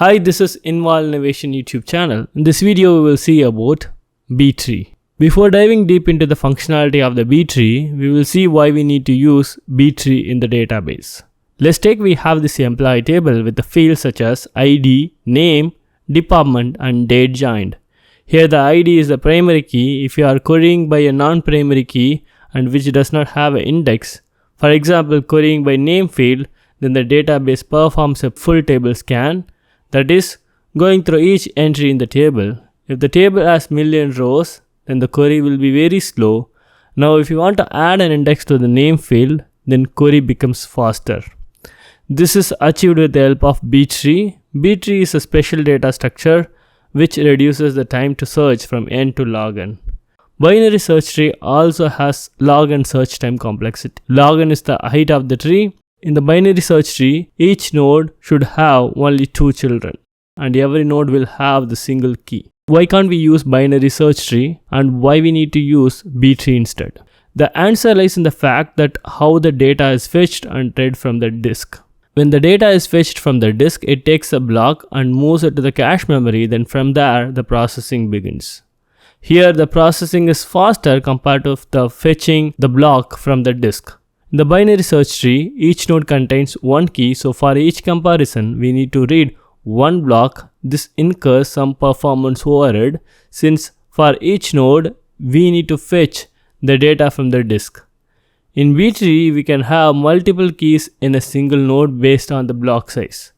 Hi, this is Involved Innovation YouTube channel. In this video, we will see about B-tree. Before diving deep into the functionality of the B-tree, we will see why we need to use B-tree in the database. Let's take we have this employee table with the fields such as ID, name, department, and date joined. Here the ID is the primary key. If you are querying by a non-primary key and which does not have an index, for example querying by name field, then the database performs a full table scan, that is, going through each entry in the table. If the table has million rows, then the query will be very slow. Now if you want to add an index to the name field, then query becomes faster. This is achieved with the help of B-tree. B-tree is a special data structure which reduces the time to search from n to log n. Binary search tree also has log n search time complexity. Log n is the height of the tree. In the binary search tree, each node should have only 2 children and every node will have the single key. Why can't we use binary search tree and why we need to use B-tree instead? The answer lies in the fact that how the data is fetched and read from the disk. When the data is fetched from the disk, it takes a block and moves it to the cache memory, then from there the processing begins. Here the processing is faster compared to the fetching the block from the disk. In the binary search tree, each node contains one key, so for each comparison we need to read one block. This incurs some performance overhead since for each node we need to fetch the data from the disk. In B-tree, we can have multiple keys in a single node based on the block size.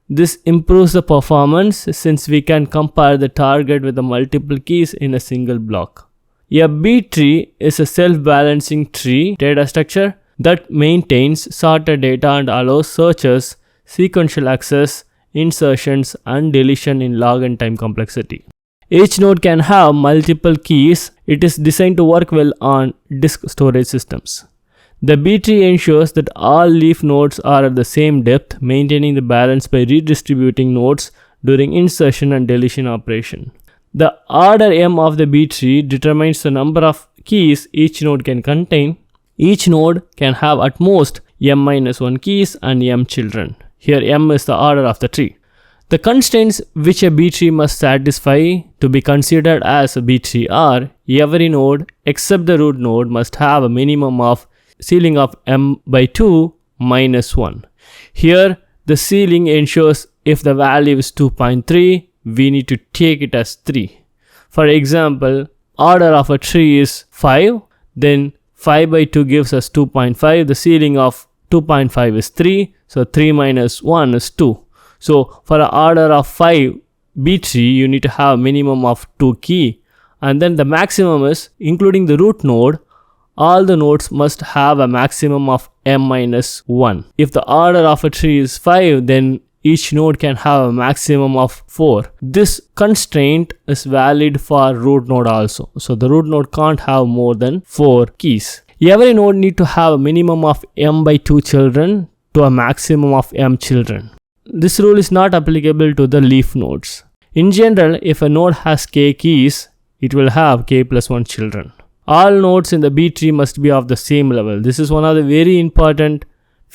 This improves the performance since we can compare the target with the multiple keys in a single block. A B-tree is a self-balancing tree data structure that maintains sorted data and allows searches, sequential access, insertions, and deletion in log n time complexity. Each node can have multiple keys. It is designed to work well on disk storage systems. The B-tree ensures that all leaf nodes are at the same depth, maintaining the balance by redistributing nodes during insertion and deletion operation. The order m of the B-tree determines the number of keys each node can contain. Each node can have at most m-1 keys and m children. Here m is the order of the tree. The constraints which a B-tree must satisfy to be considered as a B-tree are: every node except the root node must have a minimum of ceiling of m/2 minus 1. Here the ceiling ensures if the value is 2.3, we need to take it as 3. For example, order of a tree is 5, then 5/2 gives us 2.5. The ceiling of 2.5 is 3, so 3 minus 1 is 2. So for an order of 5 B-tree, you need to have a minimum of 2 key, and then the maximum is, including the root node, all the nodes must have a maximum of m-1. If the order of a tree is 5, then each node can have a maximum of 4. This constraint is valid for root node also. So the root node can't have more than 4 keys. Every node need to have a minimum of m/2 children to a maximum of m children. This rule is not applicable to the leaf nodes. In general, if a node has k keys, it will have k plus 1 children. All nodes in the B-tree must be of the same level. This is one of the very important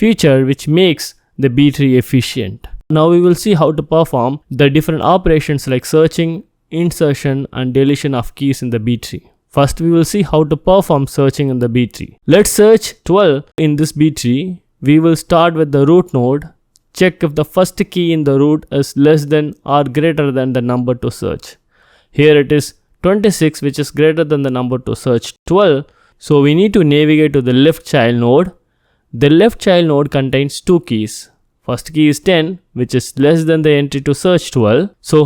feature which makes the B-tree efficient. Now we will see how to perform the different operations like searching, insertion, and deletion of keys in the B-tree. First we will see how to perform searching in the B-tree. Let's search 12 in this B-tree. We will start with the root node. Check if the first key in the root is less than or greater than the number to search. Here it is 26, which is greater than the number to search 12. So we need to navigate to the left child node. The left child node contains 2 keys. First key is 10, which is less than the entry to search 12. So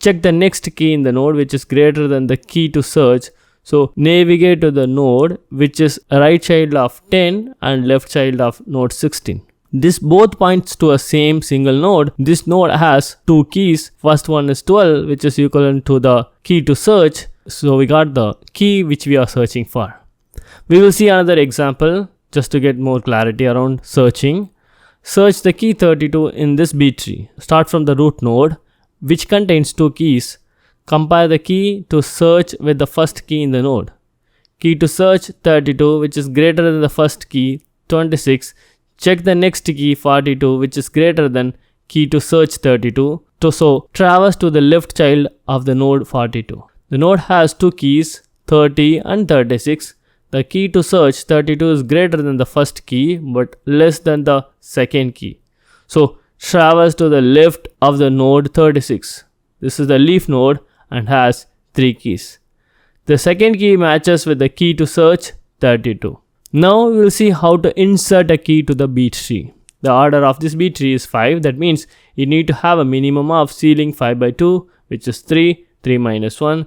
check the next key in the node which is greater than the key to search. So navigate to the node which is right child of 10 and left child of node 16. This both points to a same single node. This node has 2 keys. First one is 12, which is equivalent to the key to search. So we got the key which we are searching for. We will see another example just to get more clarity around searching. Search the key 32 in this B-tree. Start from the root node which contains 2 keys. Compare the key to search with the first key in the node. Key to search 32, which is greater than the first key 26. Check the next key 42, which is greater than key to search 32. So traverse to the left child of the node 42. The node has two keys, 30 and 36. The key to search 32 is greater than the first key but less than the second key. So traverse to the left of the node 36. This is the leaf node and has 3 keys. The second key matches with the key to search 32. Now we will see how to insert a key to the B tree. The order of this B tree is 5. That means you need to have a minimum of ceiling 5 by 2, which is 3, 3 minus 1,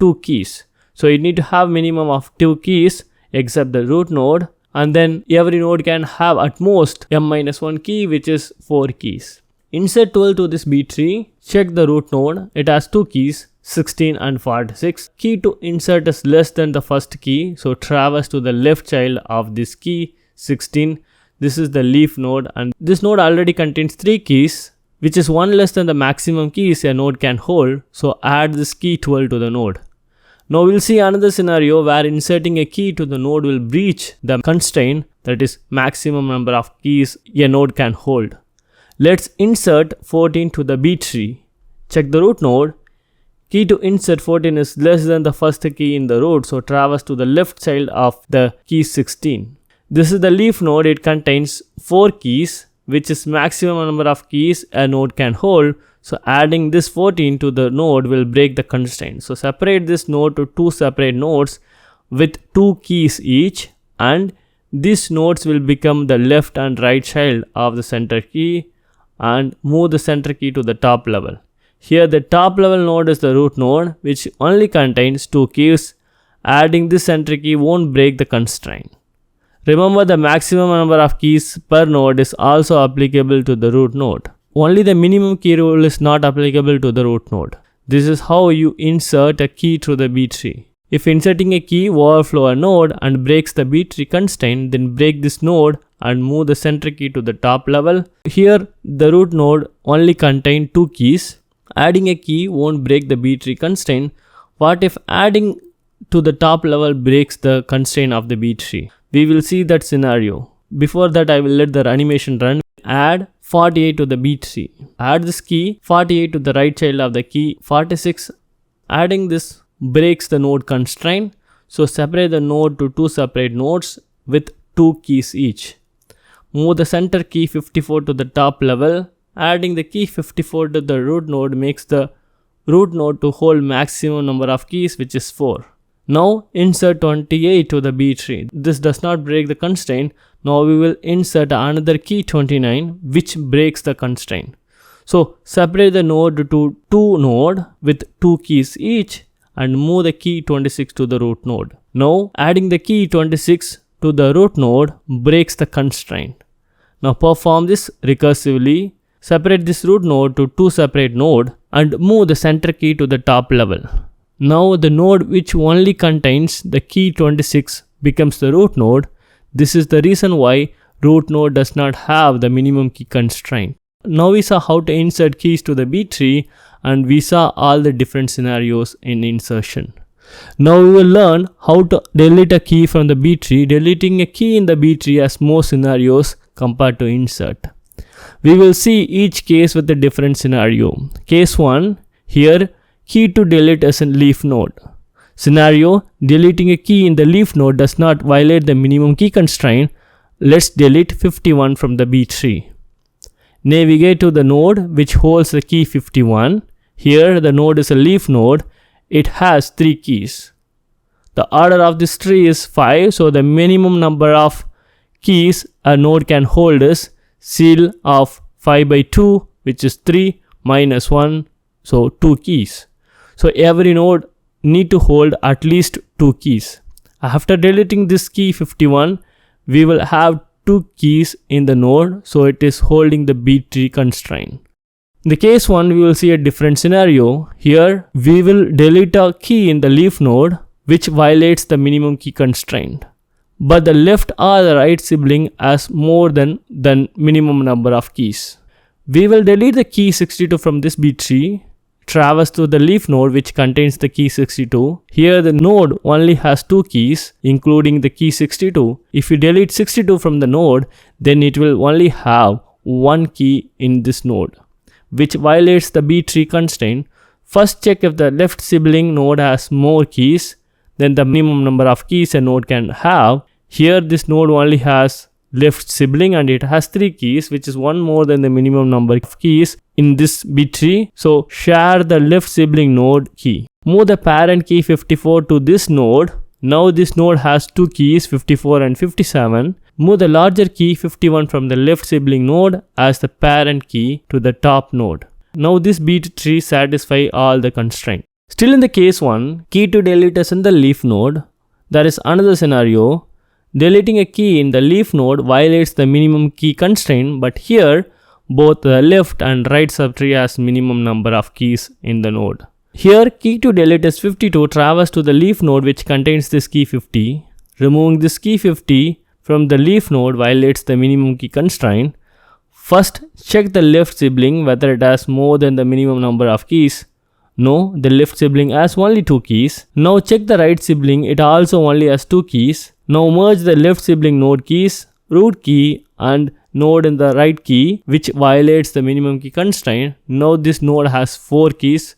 2 keys. So you need to have minimum of 2 keys except the root node, and then every node can have at most m minus 1 key, which is 4 keys. Insert 12 to this B tree. Check the root node. It has 2 keys, 16 and 46. Key to insert is less than the first key, so traverse to the left child of this key, 16. This is the leaf node, and this node already contains 3 keys, which is 1 less than the maximum keys a node can hold, so add this key 12 to the node. Now we'll see another scenario where inserting a key to the node will breach the constraint, that is maximum number of keys a node can hold. Let's insert 14 to the B tree. Check the root node. Key to insert 14 is less than the first key in the root, so traverse to the left child of the key 16. This is the leaf node. It contains 4 keys, which is maximum number of keys a node can hold. So adding this 14 to the node will break the constraint. So separate this node to 2 separate nodes with 2 keys each, and these nodes will become the left and right child of the center key, and move the center key to the top level. Here the top level node is the root node, which only contains 2 keys. Adding this center key won't break the constraint. Remember, the maximum number of keys per node is also applicable to the root node. Only the minimum key rule is not applicable to the root node. This is how you insert a key through the B tree. If inserting a key overflow a node and breaks the B tree constraint, then break this node and move the center key to the top level. Here the root node only contains 2 keys. Adding a key won't break the B tree constraint. What if adding to the top level breaks the constraint of the B tree? We will see that scenario. Before that, I will let the animation run. Add 48 to the B tree. Add this key 48 to the right child of the key 46. Adding this breaks the node constraint. So separate the node to 2 separate nodes with 2 keys each. Move the center key 54 to the top level. Adding the key 54 to the root node makes the root node to hold maximum number of keys, which is 4. Now insert 28 to the B tree. This does not break the constraint. Now we will insert another key 29, which breaks the constraint. So separate the node to 2 nodes with 2 keys each, and move the key 26 to the root node. Now adding the key 26 to the root node breaks the constraint. Now perform this recursively. Separate this root node to 2 separate nodes and move the center key to the top level. Now the node which only contains the key 26 becomes the root node. This is the reason why root node does not have the minimum key constraint. Now we saw how to insert keys to the B tree, and we saw all the different scenarios in insertion. Now we will learn how to delete a key from the B tree. Deleting a key in the B tree has more scenarios compared to insert. We will see each case with a different scenario. Case 1, here key to delete is in leaf node. Scenario, deleting a key in the leaf node does not violate the minimum key constraint. Let's delete 51 from the B tree. Navigate to the node which holds the key 51. Here the node is a leaf node. It has 3 keys. The order of this tree is 5, so the minimum number of keys a node can hold is seal of 5 by 2, which is 3 minus 1, so 2 keys. So every node need to hold at least 2 keys. After deleting this key 51, we will have 2 keys in the node, so it is holding the B tree constraint. In the case 1, we will see a different scenario. Here we will delete a key in the leaf node which violates the minimum key constraint, but the left or the right sibling has more than the minimum number of keys. We will delete the key 62 from this B tree. Traverse to the leaf node which contains the key 62. Here the node only has 2 keys, including the key 62. If you delete 62 from the node, then it will only have 1 key in this node. which violates the B tree constraint, first check if the left sibling node has more keys than the minimum number of keys a node can have. Here this node only has left sibling and it has 3 keys, which is one more than the minimum number of keys in this B tree. So share the left sibling node key. Move the parent key 54 to this node. Now this node has 2 keys 54 and 57. Move the larger key 51 from the left sibling node as the parent key to the top node. Now this B tree satisfies all the constraints. Still in the case 1, key to delete is in the leaf node. There is another scenario. Deleting a key in the leaf node violates the minimum key constraint, but here both the left and right subtree has minimum number of keys in the node. Here key to delete is 52 traverse to the leaf node which contains this key 50. Removing this key 50 from the leaf node violates the minimum key constraint. First check the left sibling whether it has more than the minimum number of keys. No, the left sibling has only 2 keys. Now check the right sibling, it also only has 2 keys. Now merge the left sibling node keys, root key and node in the right key, which violates the minimum key constraint. Now this node has 4 keys,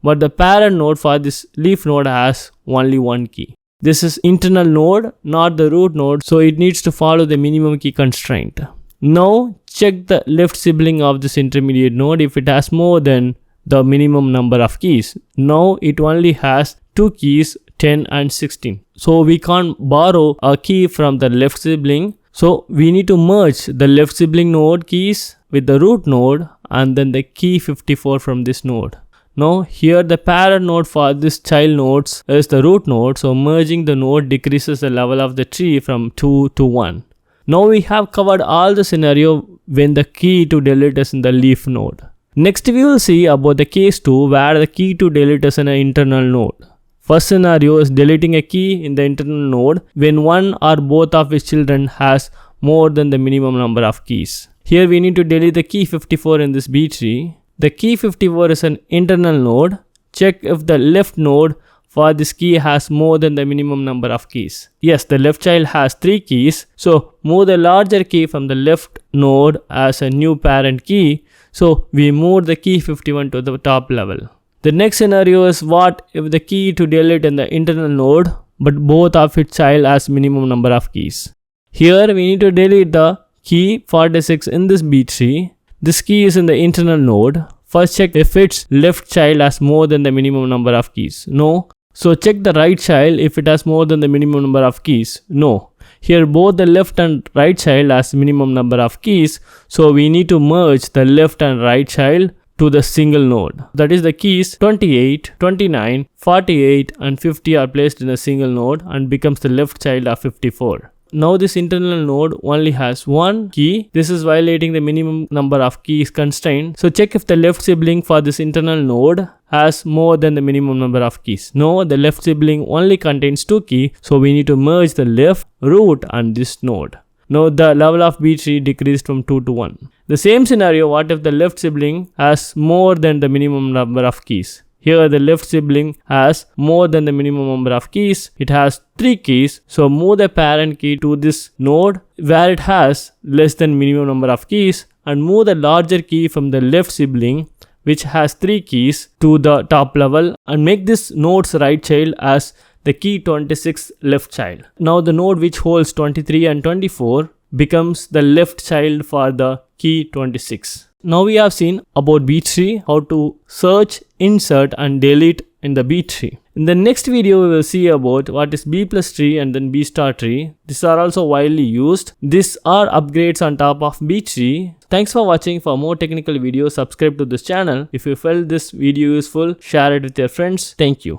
but the parent node for this leaf node has only 1 key. This is internal node, not the root node, so it needs to follow the minimum key constraint. Now check the left sibling of this intermediate node if it has more than the minimum number of keys. Now it only has 2 keys, 10 and 16. So we can't borrow a key from the left sibling. So we need to merge the left sibling node keys with the root node and then the key 54 from this node. Now here the parent node for this child nodes is the root node. So merging the node decreases the level of the tree from 2 to 1. Now we have covered all the scenario when the key to delete is in the leaf node. Next we will see about the case 2 where the key to delete is in an internal node. First scenario is deleting a key in the internal node when one or both of its children has more than the minimum number of keys. Here we need to delete the key 54 in this B tree. The key 54 is an internal node. Check if the left node for this key has more than the minimum number of keys. Yes, the left child has 3 keys. So move the larger key from the left node as a new parent key. So we move the key 51 to the top level. The next scenario is what if the key to delete in the internal node but both of its child has minimum number of keys. Here we need to delete the key 46 in this B tree. This key is in the internal node. First check if its left child has more than the minimum number of keys. No. So check the right child if it has more than the minimum number of keys. No. Here both the left and right child has minimum number of keys. So we need to merge the left and right child to the single node. That is the keys 28, 29, 48 and 50 are placed in a single node and becomes the left child of 54. Now this internal node only has 1 key. This is violating the minimum number of keys constraint. So check if the left sibling for this internal node has more than the minimum number of keys. No, the left sibling only contains 2 keys. So we need to merge the left, root and this node. Now the level of B tree decreased from 2 to 1. The same scenario, what if the left sibling has more than the minimum number of keys? Here the left sibling has more than the minimum number of keys. It has 3 keys. So move the parent key to this node where it has less than minimum number of keys and move the larger key from the left sibling which has 3 keys to the top level and make this node's right child as the key 26 left child. Now the node which holds 23 and 24 becomes the left child for the key 26. Now we have seen about B tree, how to search, insert and delete in the B tree. In the next video we will see about what is B plus tree and then B star tree. These are also widely used. These are upgrades on top of B tree. Thanks for watching. For more technical videos, subscribe to this channel. If you felt this video useful, share it with your friends. Thank you.